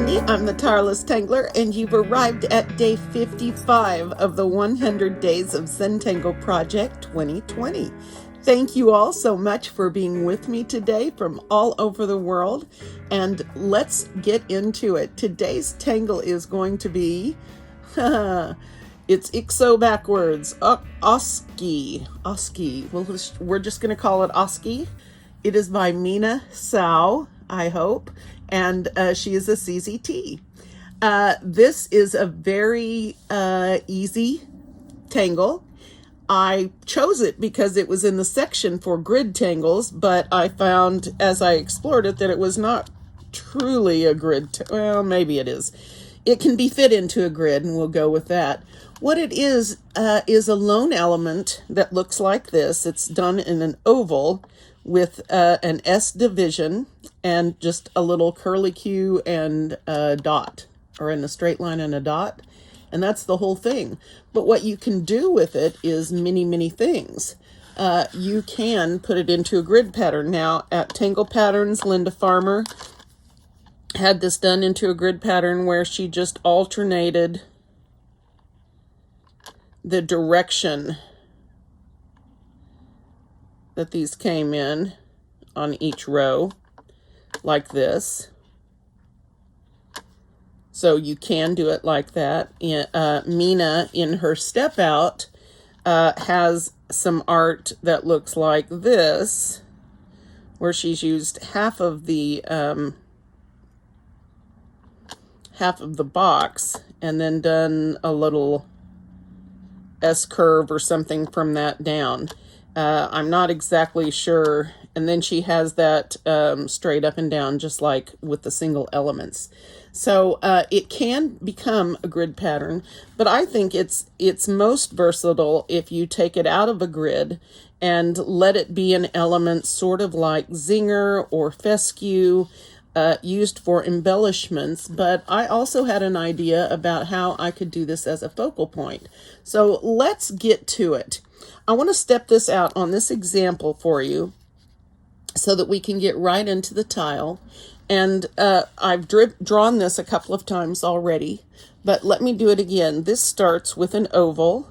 Cindy. I'm the tireless tangler, and you've arrived at day 55 of the 100 Days of Zentangle Project 2020. Thank you all so much for being with me today from all over the world, and let's get into it. Today's tangle is going to be, it's IXO backwards, OSCi. We're just going to call it OSCi. It is by Mina Hsiao, I hope, and she is a CZT. This is a very easy tangle. I chose it because it was in the section for grid tangles, but I found as I explored it that it was not truly a grid. Well, maybe it is. It can be fit into a grid, and we'll go with that. What it is a lone element that looks like this. It's done in an oval with an S division and just a little curlicue and a dot, or in a straight line and a dot. And that's the whole thing. But what you can do with it is many things. You can put it into a grid pattern. Now, at Tangle Patterns, Linda Farmer had this done into a grid pattern where she just alternated the direction that these came in on each row, like this. So you can do it like that. Mina, in her step out, has some art that looks like this, where she's used half of the box and then done a little S curve or something from that down. I'm not exactly sure. And then she has that straight up and down, just like with the single elements. So it can become a grid pattern, but I think it's most versatile if you take it out of a grid and let it be an element sort of like zinger or fescue, used for embellishments. But I also had an idea about how I could do this as a focal point. So let's get to it. I want to step this out on this example for you so that we can get right into the tile. And I've drawn this a couple of times already, but let me do it again. This starts with an oval.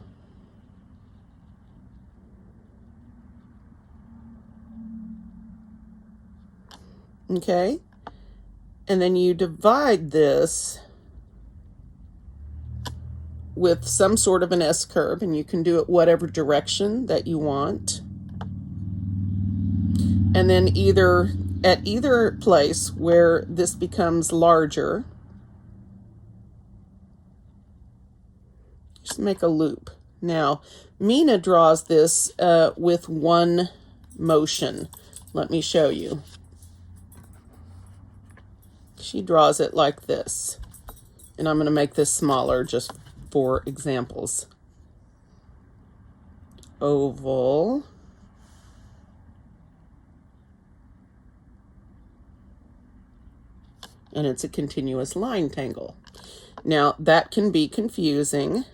Okay. And then you divide this with some sort of an S curve, and you can do it whatever direction that you want. And then at either place where this becomes larger, just make a loop. Now, Mina draws this with one motion. Let me show you. She draws it like this. And I'm going to make this smaller just for examples. Oval. And it's a continuous line tangle. Now, that can be confusing.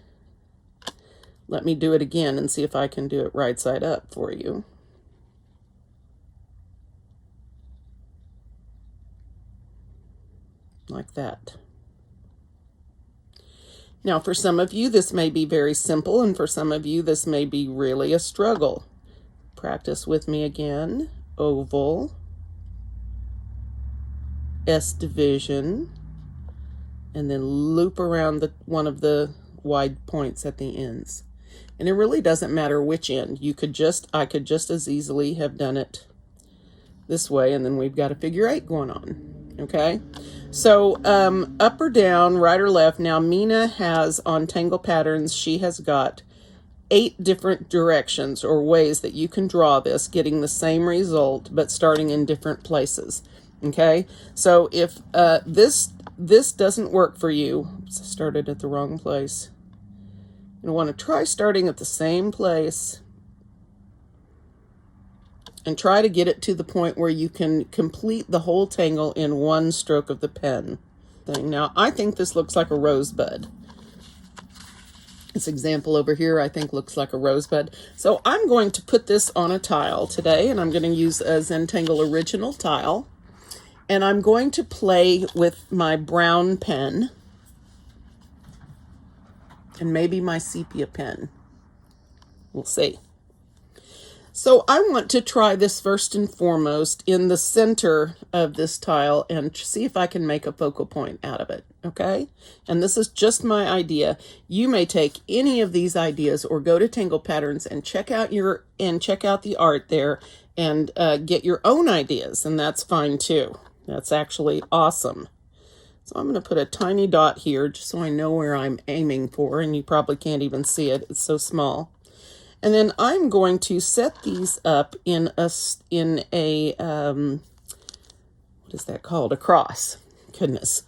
Let me do it again and see if I can do it right side up for you. Like that. Now, for some of you, this may be very simple, and for some of you, this may be really a struggle. Practice with me again. Oval. S division, and then loop around one of the wide points at the ends. And it really doesn't matter which end. I could just as easily have done it this way, and then we've got a figure 8 going on. Okay, so up or down, right or left. Now Mina has on Tangle Patterns, she has got 8 different directions or ways that you can draw this, getting the same result but starting in different places. Okay, so if this doesn't work for you, started at the wrong place. You want to try starting at the same place and try to get it to the point where you can complete the whole tangle in one stroke of the pen. Now, I think this looks like a rosebud. This example over here, I think, looks like a rosebud. So I'm going to put this on a tile today, and I'm going to use a Zentangle original tile. And I'm going to play with my brown pen and maybe my sepia pen. We'll see. So I want to try this first and foremost in the center of this tile and see if I can make a focal point out of it, okay? And this is just my idea. You may take any of these ideas or go to Tangle Patterns and check out the art there and get your own ideas, and that's fine too. That's actually awesome. So I'm going to put a tiny dot here just so I know where I'm aiming for, and you probably can't even see it. It's so small. And then I'm going to set these up in a what is that called? A cross. Goodness,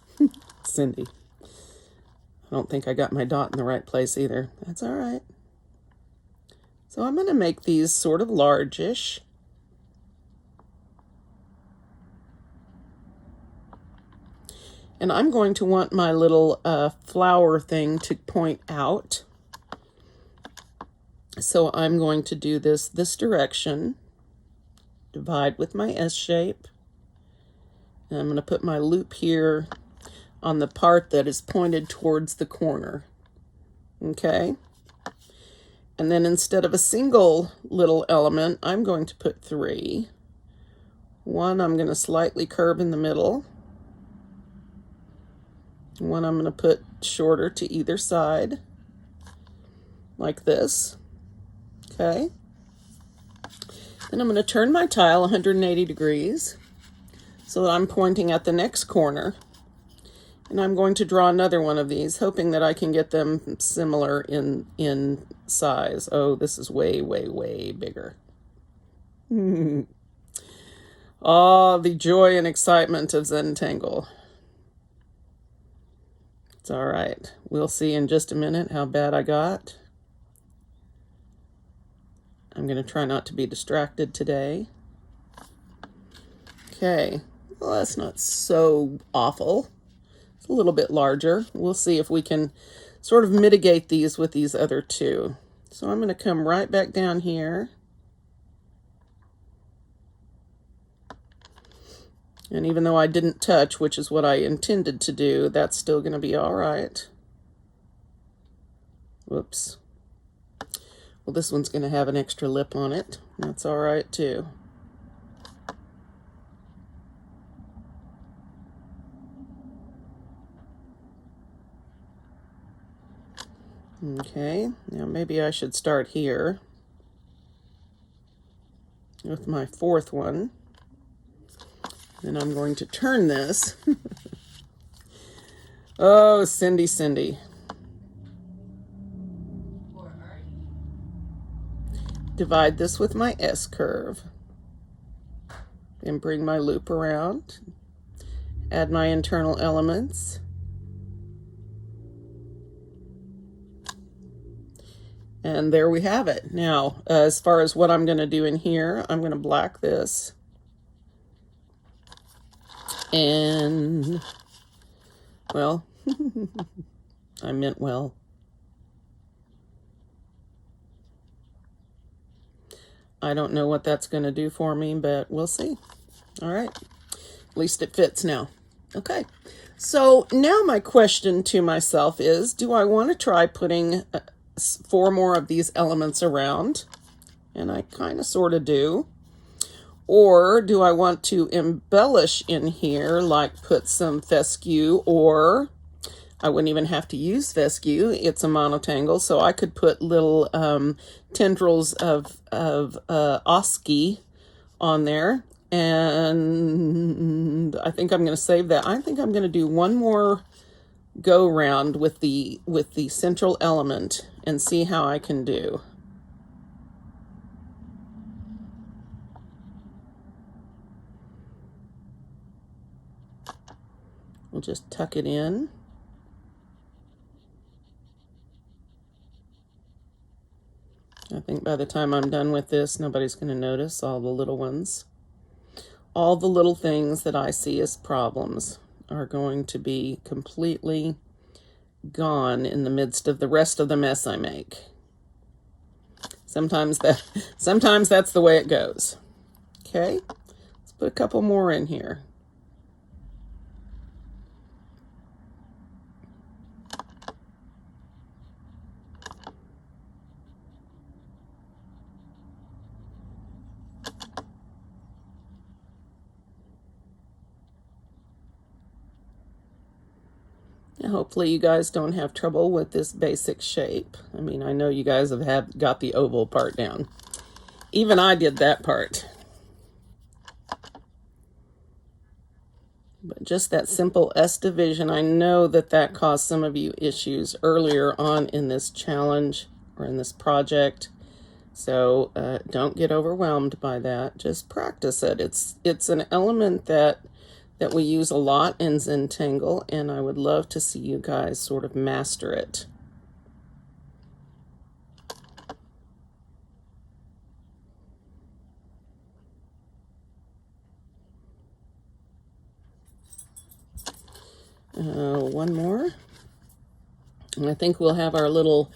Cindy. I don't think I got my dot in the right place either. That's all right. So I'm going to make these sort of largish. And I'm going to want my little flower thing to point out. So I'm going to do this direction, divide with my S shape, and I'm going to put my loop here on the part that is pointed towards the corner, okay? And then instead of a single little element, I'm going to put 3. One I'm going to slightly curve in the middle. One I'm going to put shorter to either side, like this. Okay, then I'm going to turn my tile 180 degrees so that I'm pointing at the next corner. And I'm going to draw another one of these, hoping that I can get them similar in size. Oh, this is way, way, way bigger. Oh, the joy and excitement of Zentangle. It's all right. We'll see in just a minute how bad I got. I'm going to try not to be distracted today. Okay, well, that's not so awful. It's a little bit larger. We'll see if we can sort of mitigate these with these other two. So I'm going to come right back down here. And even though I didn't touch, which is what I intended to do, that's still going to be all right. Whoops. Well, this one's going to have an extra lip on it. That's all right, too. Okay, now maybe I should start here with my 4th one. Then I'm going to turn this. Oh, Cindy. Divide this with my S curve. Then bring my loop around. Add my internal elements. And there we have it. Now, as far as what I'm going to do in here, I'm going to black this. And, well, I meant well. I don't know what that's going to do for me, but we'll see. All right. At least it fits now. Okay. So now my question to myself is, do I want to try putting 4 more of these elements around? And I kind of sort of do. Or do I want to embellish in here, like put some fescue, or I wouldn't even have to use fescue. It's a monotangle, so I could put little tendrils of OSCi on there. And I think I'm going to save that. I think I'm going to do one more go round with the central element and see how I can do. We'll just tuck it in. I think by the time I'm done with this, nobody's going to notice all the little ones. All the little things that I see as problems are going to be completely gone in the midst of the rest of the mess I make. Sometimes that's the way it goes. Okay, let's put a couple more in here. hopefully you guys don't have trouble with this basic shape. I mean, I know you guys have got the oval part down. Even I did that part. But just that simple S division, I know that that caused some of you issues earlier on in this challenge or in this project. So don't get overwhelmed by that. Just practice it. It's an element that we use a lot in Zentangle, and I would love to see you guys sort of master it. One more. And I think we'll have our little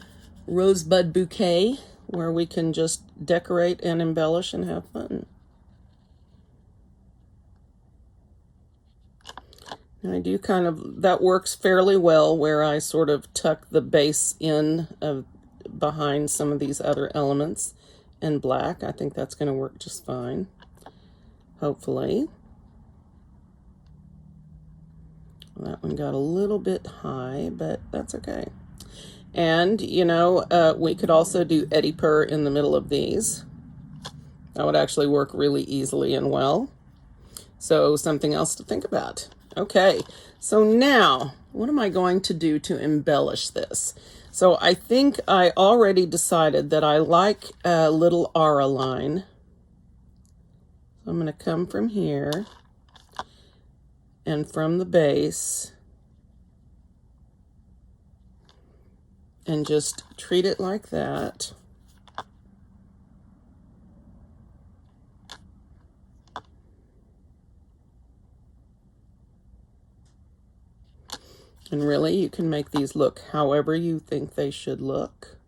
rosebud bouquet where we can just decorate and embellish and have fun. And I do kind of, that works fairly well where I sort of tuck the base in of behind some of these other elements in black. I think that's going to work just fine, hopefully. That one got a little bit high, but that's okay. And, you know, we could also do Eddie Purr in the middle of these. That would actually work really easily and well. So something else to think about. Okay, so now what am I going to do to embellish this? So I think I already decided that I like a little aura line. So I'm going to come from here and from the base and just treat it like that. And really, you can make these look however you think they should look.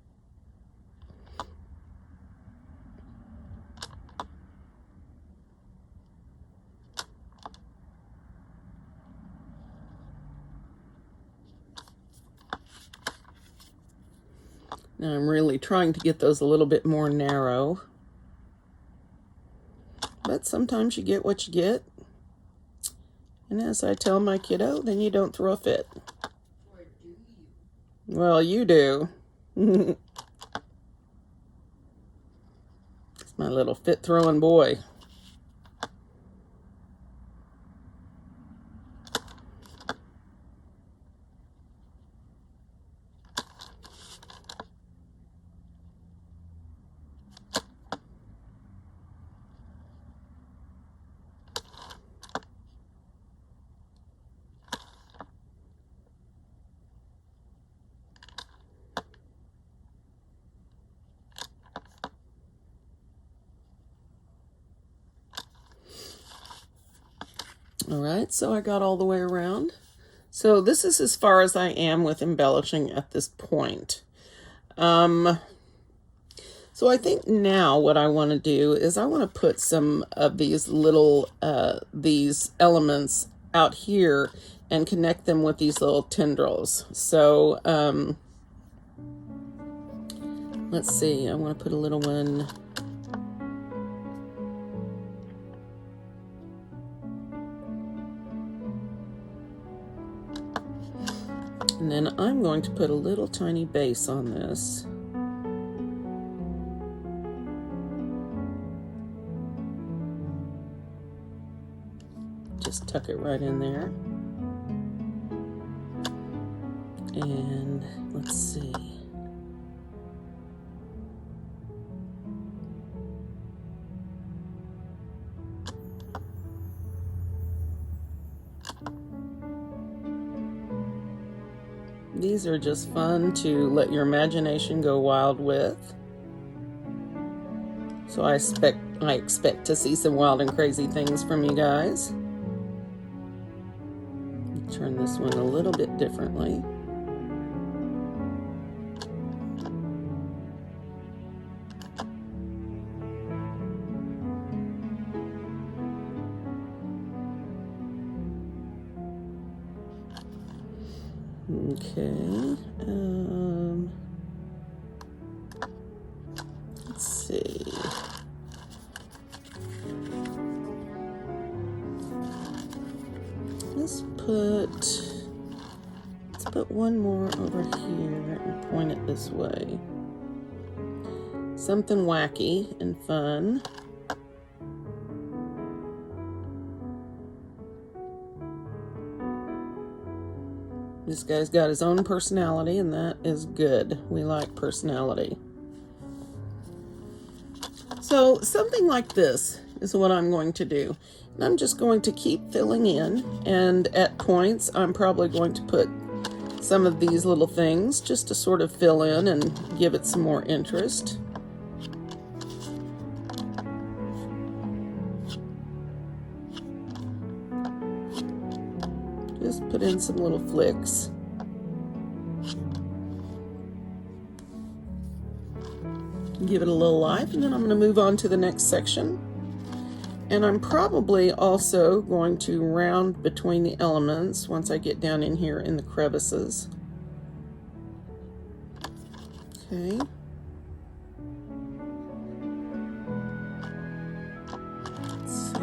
Now I'm really trying to get those a little bit more narrow. But sometimes you get what you get. And as I tell my kiddo, then you don't throw a fit. Or do you? Well, you do. It's my little fit-throwing boy. All right, so I got all the way around. So this is as far as I am with embellishing at this point. So I think now what I want to do is I want to put some of these little, these elements out here and connect them with these little tendrils. So let's see, I want to put a little one. And then I'm going to put a little tiny base on this. Just tuck it right in there. And let's see. These are just fun to let your imagination go wild with. So I expect to see some wild and crazy things from you guys. Turn this one a little bit differently. Okay, let's see. Let's put one more over here and point it this way. Something wacky and fun. This guy's got his own personality, and that is good. We like personality. So something like this is what I'm going to do. And I'm just going to keep filling in, and at points I'm probably going to put some of these little things just to sort of fill in and give it some more interest. Just put in some little flicks. Give it a little life, and then I'm going to move on to the next section. And I'm probably also going to round between the elements once I get down in here in the crevices. Okay. Let's see.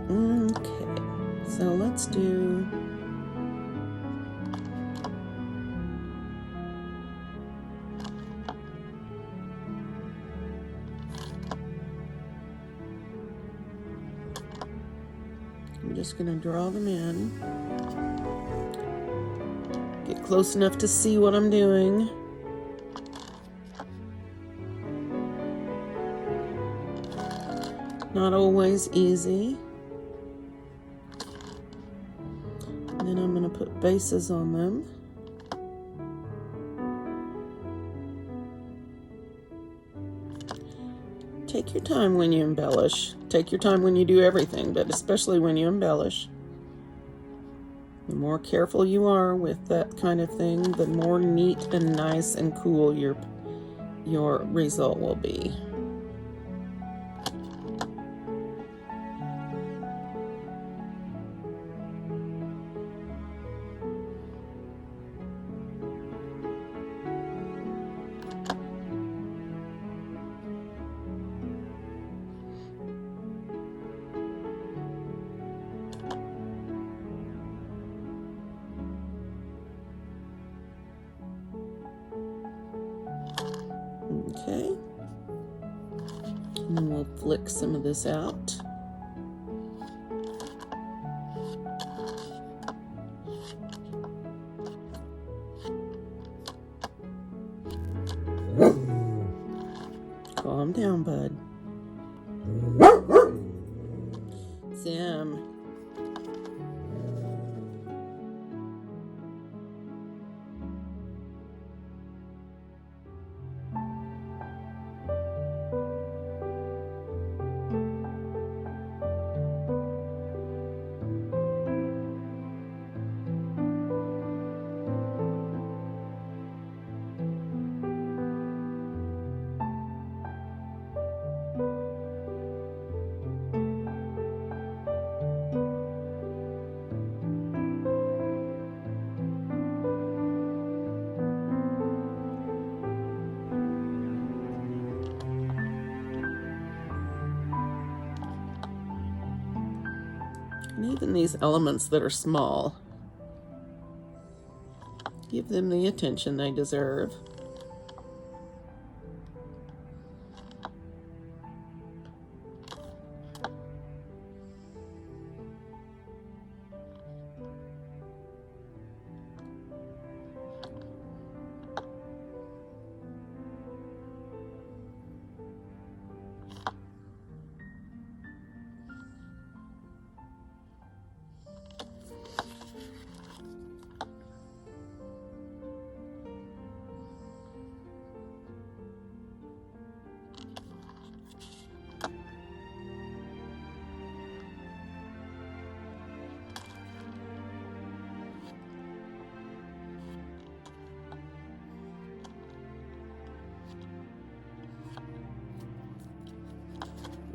Okay, so let's do I'm just going to draw them in. Get close enough to see what I'm doing. Not always easy. And then I'm going to put bases on them. Take your time when you embellish. Take your time when you do everything, but especially when you embellish. The more careful you are with that kind of thing, the more neat and nice and cool your result will be. Okay, and then we'll flick some of this out. Calm down, bud. Zim. And even these elements that are small, give them the attention they deserve.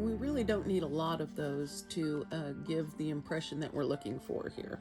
We really don't need a lot of those to give the impression that we're looking for here.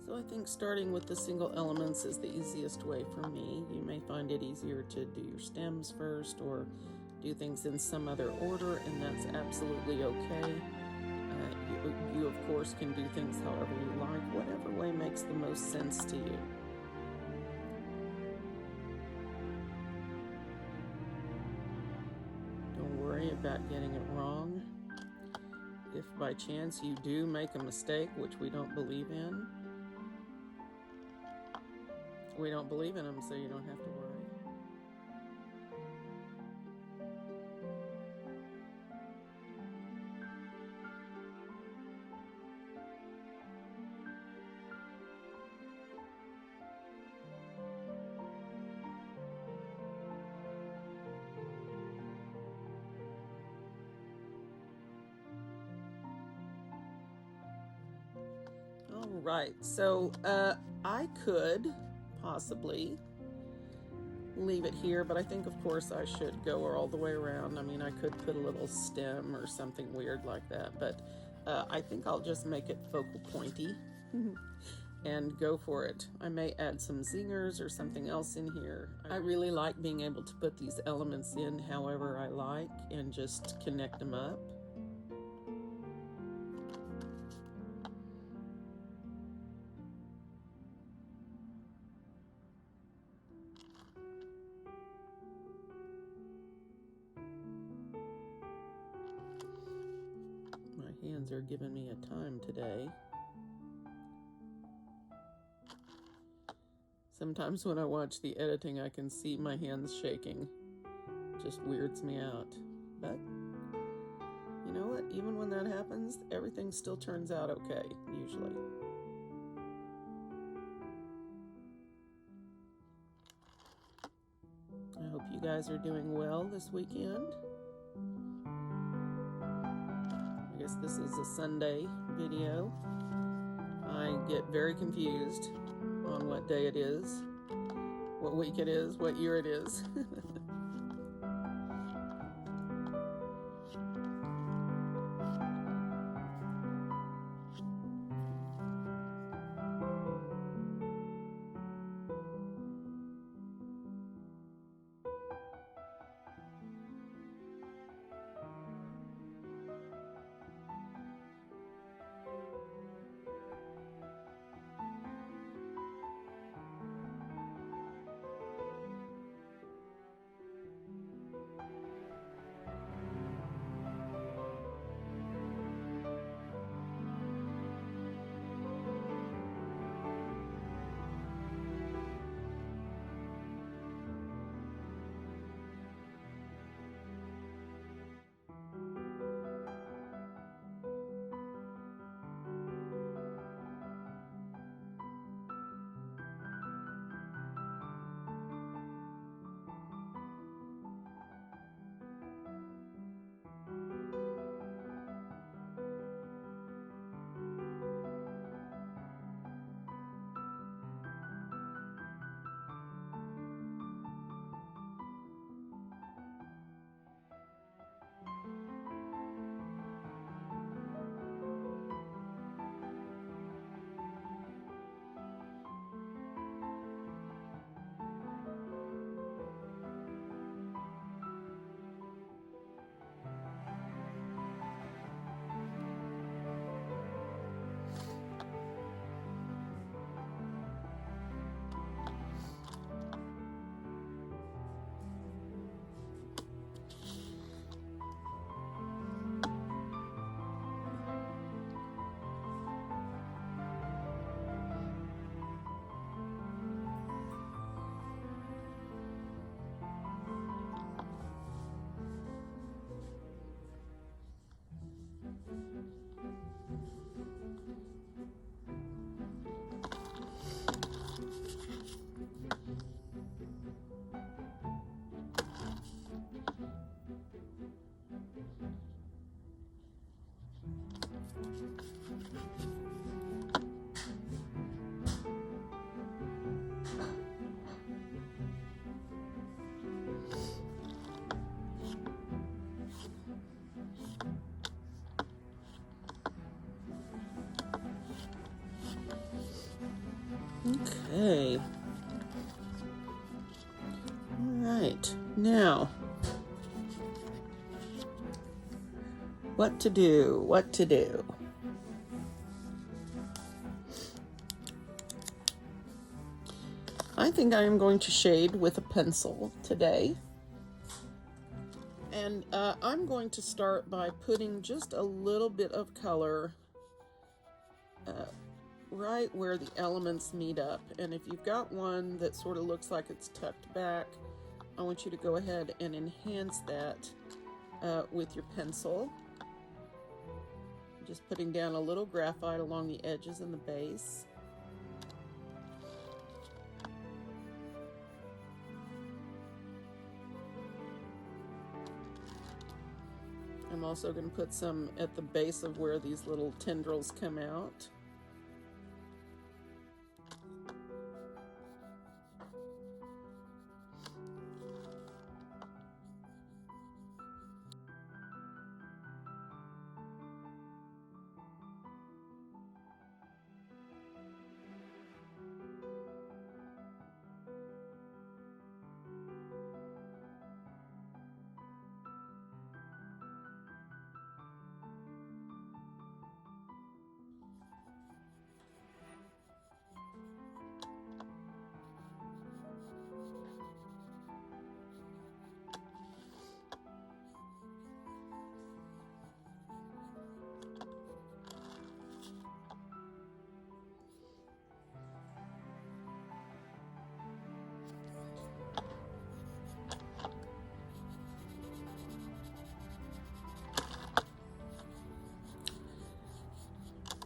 So I think starting with the single elements is the easiest way for me. You may find it easier to do your stems first or do things in some other order, and that's absolutely okay. You of course can do things however you like, whatever way makes the most sense to you. Don't worry about getting it wrong. If by chance you do make a mistake, which we don't believe in, we don't believe in them, so you don't have to worry. All right, so I could possibly leave it here, but I think of course I should go all the way around. I mean, I could put a little stem or something weird like that, but I think I'll just make it focal pointy and go for it. I may add some zingers or something else in here. I really like being able to put these elements in however I like and just connect them up. My hands are giving me a time today. Sometimes when I watch the editing, I can see my hands shaking. It just weirds me out. But you know what? Even when that happens, everything still turns out okay, usually. I hope you guys are doing well this weekend. I guess this is a Sunday video. I get very confused on what day it is, what week it is, what year it is. Now, what to do, what to do. I think I am going to shade with a pencil today. And I'm going to start by putting just a little bit of color right where the elements meet up. And if you've got one that sort of looks like it's tucked back, I want you to go ahead and enhance that with your pencil. Just putting down a little graphite along the edges and the base. I'm also going to put some at the base of where these little tendrils come out.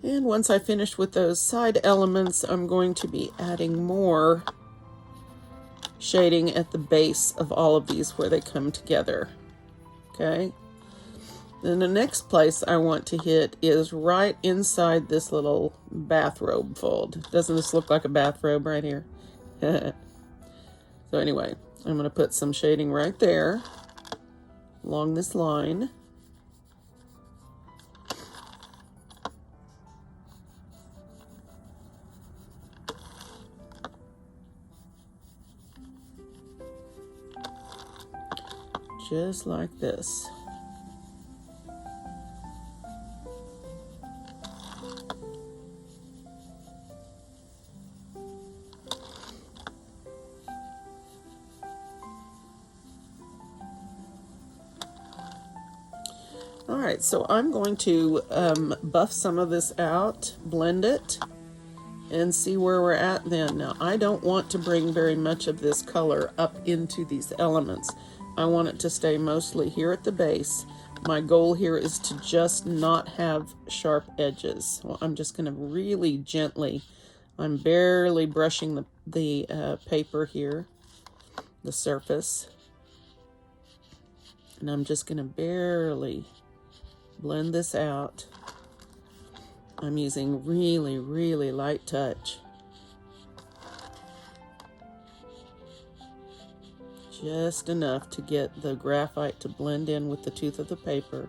And once I finish with those side elements, I'm going to be adding more shading at the base of all of these where they come together. Okay. Then the next place I want to hit is right inside this little bathrobe fold. Doesn't this look like a bathrobe right here? So anyway, I'm going to put some shading right there along this line. Just like this. All right, so I'm going to buff some of this out, blend it, and see where we're at then. Now, I don't want to bring very much of this color up into these elements. I want it to stay mostly here at the base. My goal here is to just not have sharp edges. Well, I'm just going to really gently, I'm barely brushing the paper here, the surface. And I'm just going to barely blend this out. I'm using really, really light touch. Just enough to get the graphite to blend in with the tooth of the paper.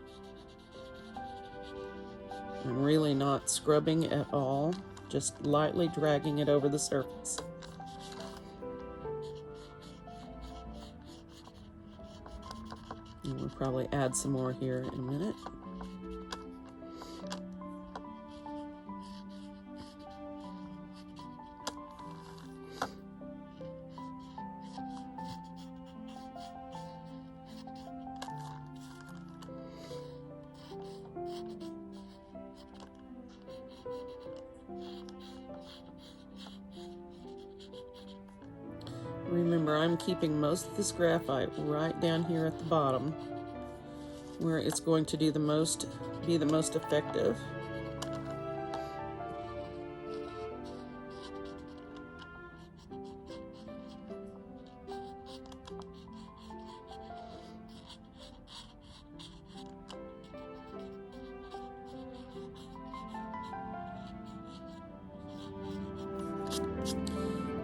I'm really not scrubbing at all, just lightly dragging it over the surface. And we'll probably add some more here in a minute. Remember, I'm keeping most of this graphite right down here at the bottom where it's going to do be the most effective.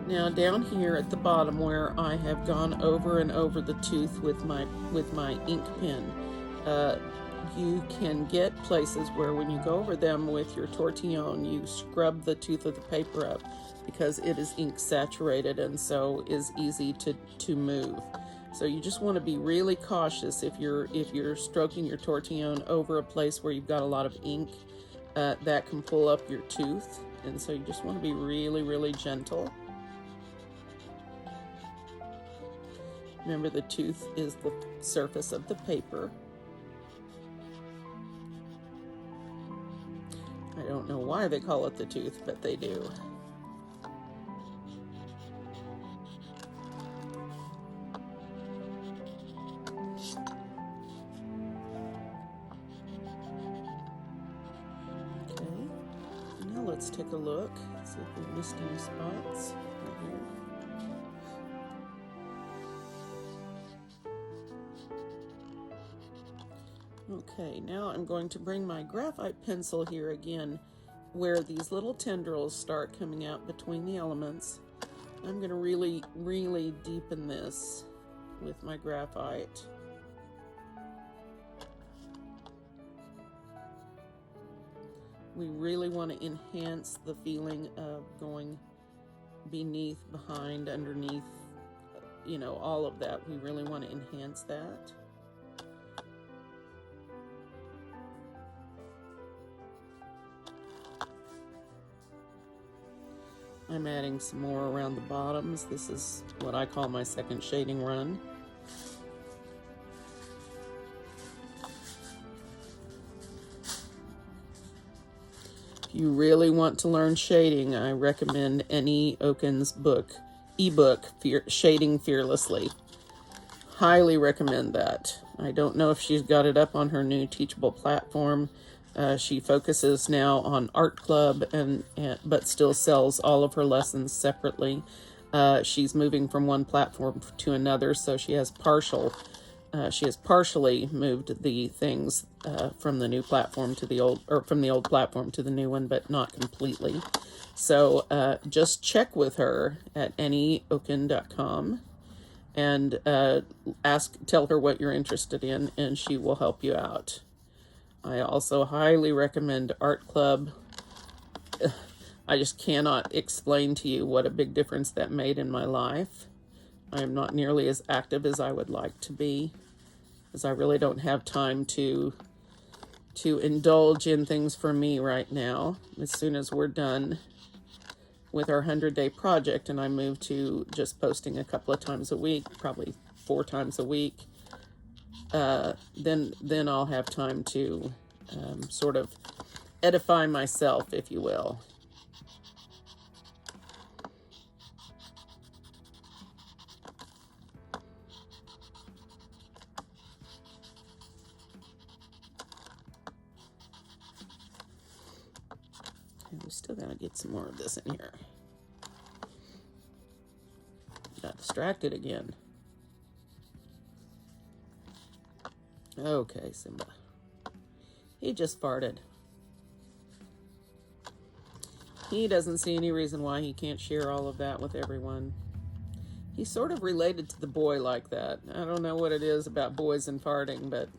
Now down here at the bottom where I have gone over and over the tooth with my ink pen, you can get places where when you go over them with your tortillon, you scrub the tooth of the paper up because it is ink saturated and so is easy to move. So you just want to be really cautious if you're stroking your tortillon over a place where you've got a lot of ink. That can pull up your tooth, and so you just want to be really, really gentle. Remember, the tooth is the surface of the paper. I don't know why they call it the tooth, but they do. Okay, now let's take a look, see if we missed any spots right here. Okay, now I'm going to bring my graphite pencil here again, where these little tendrils start coming out between the elements. I'm going to really, really deepen this with my graphite. We really want to enhance the feeling of going beneath, behind, underneath, you know, all of that. We really want to enhance that. I'm adding some more around the bottoms. This is what I call my second shading run. If you really want to learn shading, I recommend Annie Oken's book, ebook, Shading Fearlessly. Highly recommend that. I don't know if she's got it up on her new Teachable platform. She focuses now on Art Club, but still sells all of her lessons separately. She's moving from one platform to another, so she has partially moved the things from the new platform to the old, or from the old platform to the new one, but not completely. So just check with her at annieoken.com and tell her what you're interested in, and she will help you out. I also highly recommend Art Club. I just cannot explain to you what a big difference that made in my life. I am not nearly as active as I would like to be, because I really don't have time to indulge in things for me right now. As soon as we're done with our 100-day project and I move to just posting a couple of times a week, probably 4 times a week, then I'll have time to sort of edify myself, if you will. And we still gotta get some more of this in here. Got distracted again. Okay, Simba. He just farted. He doesn't see any reason why he can't share all of that with everyone. He's sort of related to the boy like that. I don't know what it is about boys and farting, but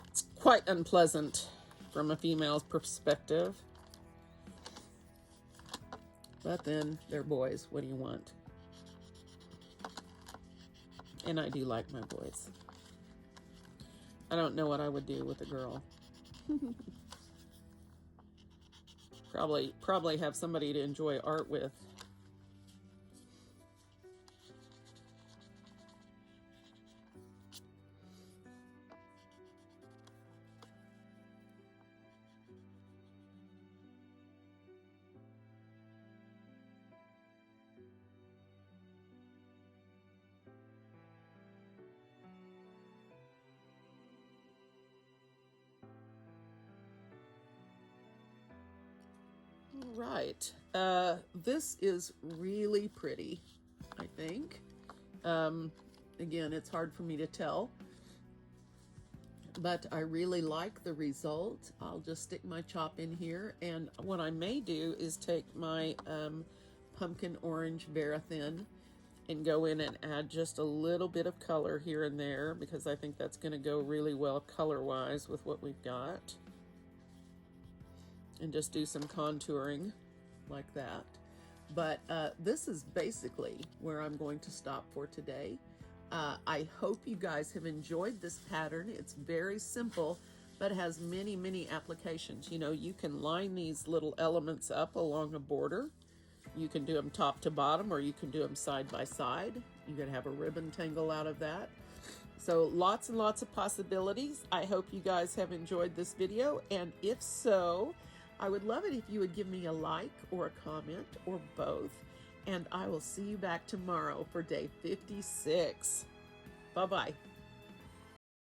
it's quite unpleasant from a female's perspective. But then, they're boys. What do you want? And I do like my boys. I don't know what I would do with a girl. Probably have somebody to enjoy art with. Right. This is really pretty, I think. Again, it's hard for me to tell, but I really like the result. I'll just stick my chop in here, and what I may do is take my pumpkin orange Verathin and go in and add just a little bit of color here and there, because I think that's going to go really well color-wise with what we've got. And just do some contouring like that. But this is basically where I'm going to stop for today. I hope you guys have enjoyed this pattern. It's very simple, but has many, many applications. You know, you can line these little elements up along a border. You can do them top to bottom, or you can do them side by side. You can have a ribbon tangle out of that. So lots and lots of possibilities. I hope you guys have enjoyed this video, and if so, I would love it if you would give me a like or a comment or both, and I will see you back tomorrow for day 56. Bye-bye.